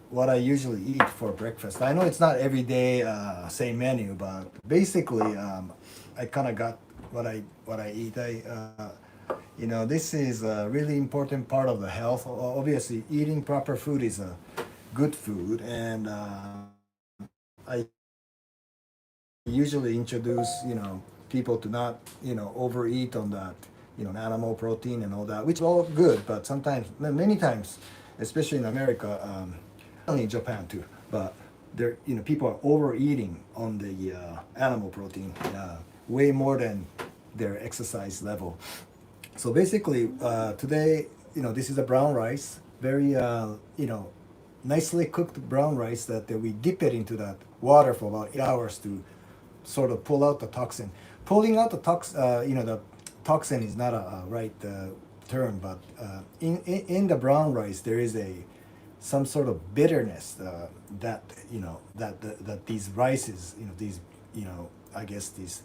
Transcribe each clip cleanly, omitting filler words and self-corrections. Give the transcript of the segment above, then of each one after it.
what I usually eat for breakfast. I know it's not every day same menu, but basically I kind of got what I eat. This is a really important part of the health. Obviously, eating proper food is a good food, and I usually introduce people to not overeat on that animal protein and all that, which is all good, but sometimes, many times, especially in America, only in Japan too, but there people are overeating on the animal protein way more than their exercise level. So basically today this is a brown rice, very nicely cooked brown rice that we dip it into that water for about 8 hours to sort of pull out the toxin. Pulling out the the toxin is not a right term, but in the brown rice there is some sort of bitterness that these rices, these I guess these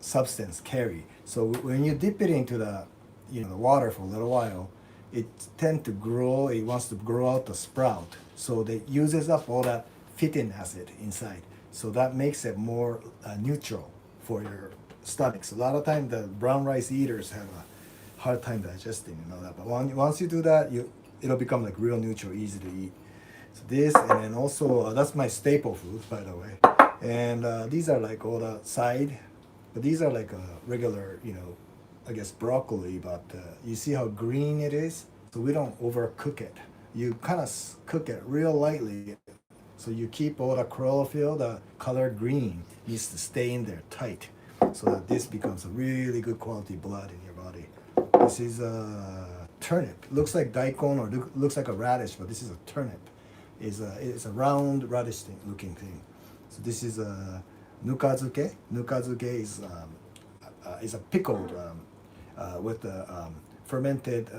substance carry. So when you dip it into the the water for a little while, it tends to grow. It wants to grow out the sprout, so it uses up all that phytic acid inside. So that makes it more neutral for your stomach. So a lot of times the brown rice eaters have a hard time digesting and all that. But once you do that, it'll become like real neutral, easy to eat. So this, and then also that's my staple food, by the way. And these are like all the side, but these are like a regular, I guess broccoli. But you see how green it is. So we don't overcook it. You kind of cook it real lightly. So you keep all the chlorophyll, the color green needs to stay in there tight, so that this becomes a really good quality blood in your body. This is a turnip. It looks like daikon or looks like a radish, but this is a turnip. It's a round radish looking thing. So this is a NUKAZUKE. NUKAZUKE is a pickled with the fermented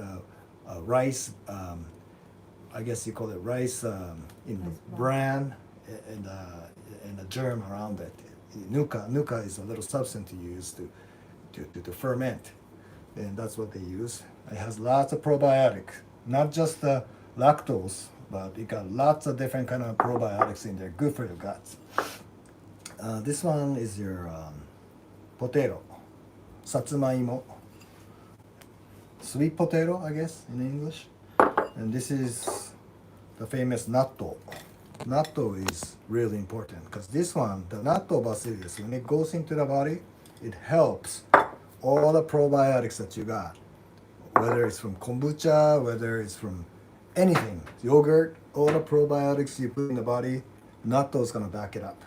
rice. I guess you call it rice bran and a germ around it. Nuka is a little substance you use to ferment, and that's what they use. It has lots of probiotics, not just the lactose, but it got lots of different kind of probiotics in there, good for your guts. This one is your potato, satsumaimo, sweet potato, I guess in English. And this is the famous natto. Natto is really important because this one, the natto bacillus, when it goes into the body, it helps all the probiotics that you got, whether it's from kombucha, whether it's from anything, yogurt, all the probiotics you put in the body, natto is going to back it up.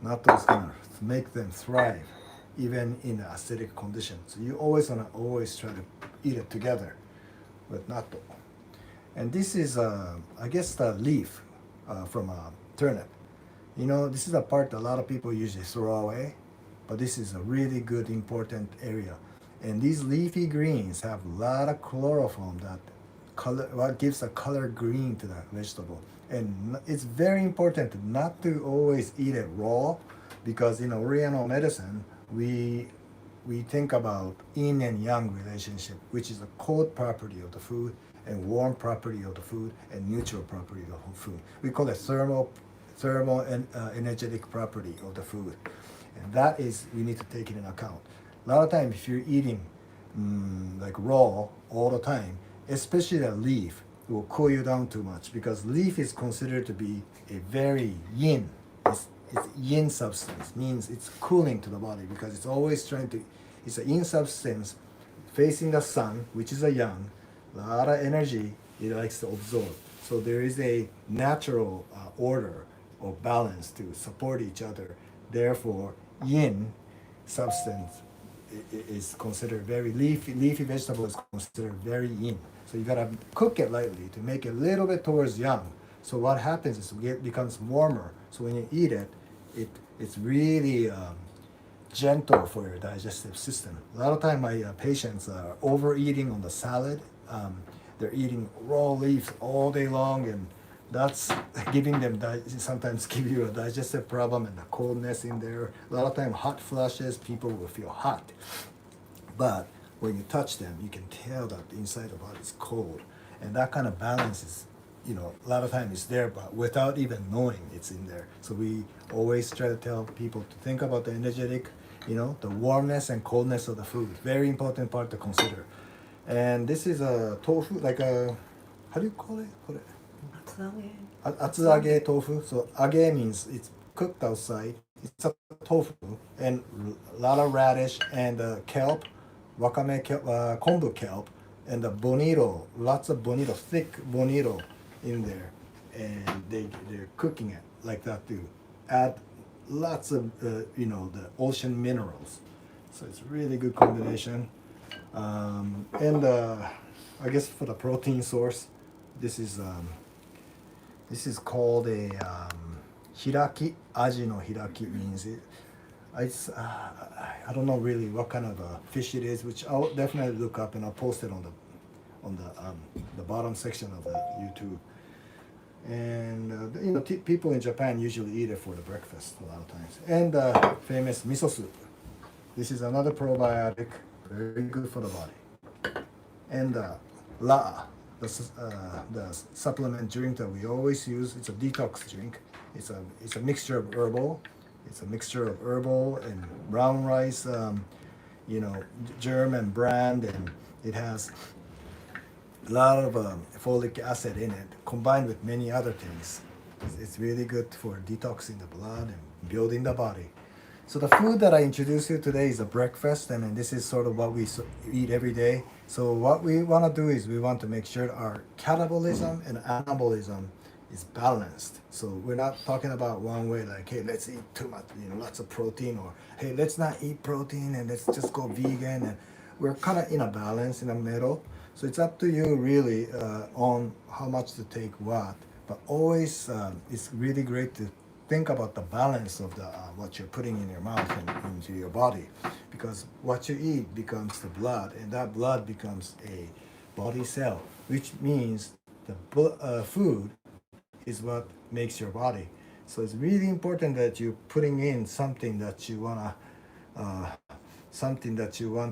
Natto is going to make them thrive even in an acidic condition. So you always want to try to eat it together with natto. And this is, I guess, the leaf from a turnip. This is a part that a lot of people usually throw away, but this is a really good, important area. And these leafy greens have a lot of chlorophyll what gives a color green to the vegetable. And it's very important not to always eat it raw, because in Oriental medicine, we think about yin and yang relationship, which is a cold property of the food, and warm property of the food, and neutral property of the food. We call it thermal and energetic property of the food. And that is, we need to take it in account. A lot of times, if you're eating like raw all the time, especially the leaf, it will cool you down too much, because leaf is considered to be a very yin. It's yin substance, means it's cooling to the body, because it's always it's a yin substance facing the sun, which is a yang. A lot of energy it likes to absorb. So there is a natural order or balance to support each other. Therefore, yin substance is considered very leafy vegetable is considered very yin. So you gotta cook it lightly to make it a little bit towards yang. So what happens is it becomes warmer. So when you eat it, it's really gentle for your digestive system. A lot of time my patients are overeating on the salad. They're eating raw leaves all day long, and that's giving them sometimes give you a digestive problem and a coldness in there. A lot of time hot flushes, people will feel hot. But when you touch them, you can tell that the inside of the body is cold. And that kind of balance is a lot of time it's there, but without even knowing it's in there. So we always try to tell people to think about the energetic, the warmness and coldness of the food. Very important part to consider. And this is a tofu, like a, how do you call it? Atsuage tofu. So age means it's cooked outside. It's a tofu and a lot of radish and kelp, wakame kelp, kombu kelp, and the bonito, lots of bonito, thick bonito in there. And they're cooking it like that to add lots of, the ocean minerals. So it's really good combination. And I guess for the protein source, this is called a hiraki. AJINOHIRAKI means it. I don't know really what kind of a fish it is, which I'll definitely look up and I'll post it on the bottom section of the YouTube. And people in Japan usually eat it for the breakfast a lot of times. And famous miso soup. This is another probiotic, very good for the body. And LA, the supplement drink that we always use. It's a detox drink. It's a mixture of herbal. It's a mixture of herbal and brown rice, germ and brand, and it has a lot of folic acid in it, combined with many other things. It's really good for detoxing the blood and building the body. So the food that I introduced you today is a breakfast, and this is sort of what we eat every day. So what we want to do is we want to make sure our catabolism and anabolism is balanced. So we're not talking about one way like, hey, let's eat too much, lots of protein, or hey, let's not eat protein and let's just go vegan. And we're kind of in a balance in the middle. So it's up to you really on how much to take what. But always, it's really great to think about the balance of what you're putting in your mouth and into your body, because what you eat becomes the blood, and that blood becomes a body cell, which means the food is what makes your body. So it's really important that you're putting in something that you want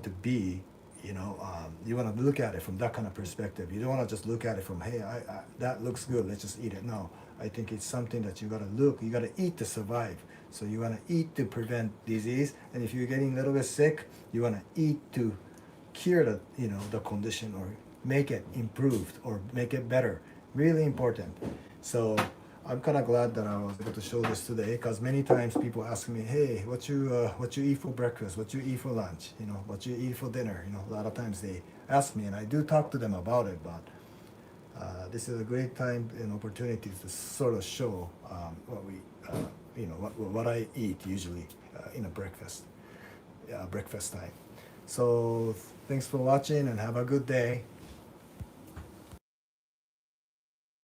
to be. You want to look at it from that kind of perspective. You don't want to just look at it from, hey, that looks good, let's just eat it. No, I think it's something that you got to you got to eat to survive. So you want to eat to prevent disease, and if you're getting a little bit sick, you want to eat to cure the condition, or make it improved, or make it better. Really important. So I'm kind of glad that I was able to show this today, because many times people ask me, hey, what you eat for breakfast, what you eat for lunch, what you eat for dinner. A lot of times they ask me, and I do talk to them about it, but this is a great time and opportunity to sort of show what I eat usually in a breakfast time. So thanks for watching, and have a good day.